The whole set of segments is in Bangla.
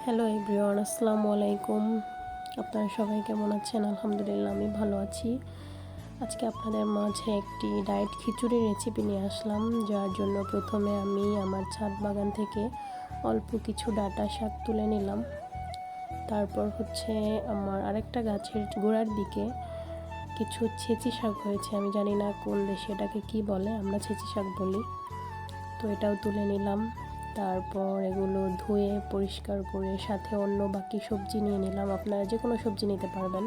হ্যালো এভরিওয়ান, আসসালামু আলাইকুম। আপনারা সবাই কেমন আছেন? আলহামদুলিল্লাহ আমি ভালো আছি। আজকে আপনাদের মাঝে একটি ডায়েট খিচুড়ির রেসিপি নিয়ে আসলাম, যার জন্য প্রথমে আমি আমার ছাদ বাগান থেকে অল্প কিছু ডাঁটা শাক তুলে নিলাম। তারপর আমার আরেকটা গাছের গোড়ার দিকে কিছু ছেঁচি শাক হয়েছে। আমি জানি না কোন দেশে এটাকে কী বলে, আমরা ছেঁচি শাক বলি। তো এটাও তুলে নিলাম। তারপর এগুলো ধুয়ে পরিষ্কার করে সাথে অন্য বাকি সবজি নিয়ে নিলাম। আপনারা যে কোনো সবজি নিতে পারবেন,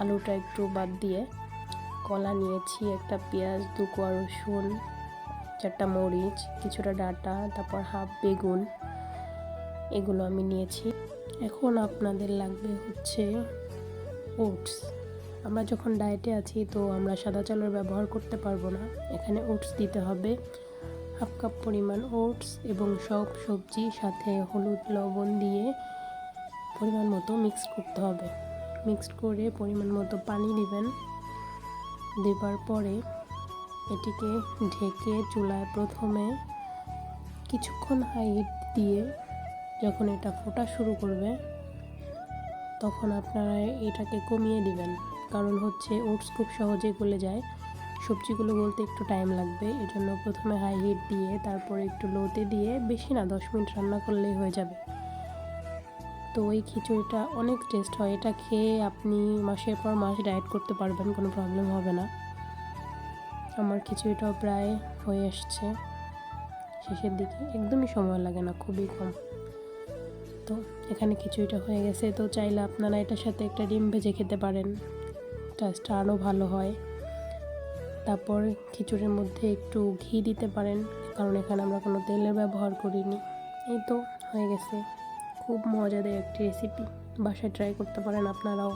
আলুটা একটু বাদ দিয়ে। কলা নিয়েছি, একটা পেঁয়াজ, 2 কোয়া রসুন, 4টা মরিচ, কিছুটা ডাঁটা, তারপর হাফ বেগুন, এগুলো আমি নিয়েছি। এখন আপনাদের লাগবে ওটস। আমরা যখন ডায়েটে আছি তো আমরা সাদা চালের ব্যবহার করতে পারবো না, এখানে ওটস দিতে হবে। হাফ কাপ পরিমাণ ওটস এবং সব সবজি সাথে হলুদ লবণ দিয়ে পরিমাণ মতো মিক্সড করতে হবে। মিক্সড করে পরিমাণ মতো পানি দিবেন। দেবার পরে এটিকে ঢেকে চুলায় প্রথমে কিছুক্ষণ হাই হিট দিয়ে যখন এটা ফোটা শুরু করবে তখন আপনারা এটাকে কমিয়ে দিবেন, কারণ ওটস খুব সহজে গলে যায়, সবজিগুলো গলতে একটু টাইম লাগবে। এজন্য প্রথমে হাই হিট দিয়ে তারপরে একটু লোতে দিয়ে, বেশি না 10 মিনিট রান্না করলেই হয়ে যাবে। তো এই খিচুড়িটা অনেক টেস্ট হয়, এটা খেয়ে আপনি মাসের পর মাস ডায়েট করতে পারবেন, কোনো প্রবলেম হবে না। আমার খিচুড়িটাও প্রায় হয়ে আসছে শেষের দিকে, একদমই সময় লাগে না, খুবই কম। তো এখানে খিচুড়িটা হয়ে গেছে। তো চাইলে আপনারা এটার সাথে একটা ডিম ভেজে খেতে পারেন, টেস্টটা আরও ভালো হয়। তারপর খিচুড়ির মধ্যে একটু ঘি দিতে পারেন, কারণ এখানে আমরা কোনো তেলের ব্যবহার করিনি। এই তো হয়ে গেছে, খুব মজাদার একটি রেসিপি, বাসায় ট্রাই করতে পারেন আপনারাও।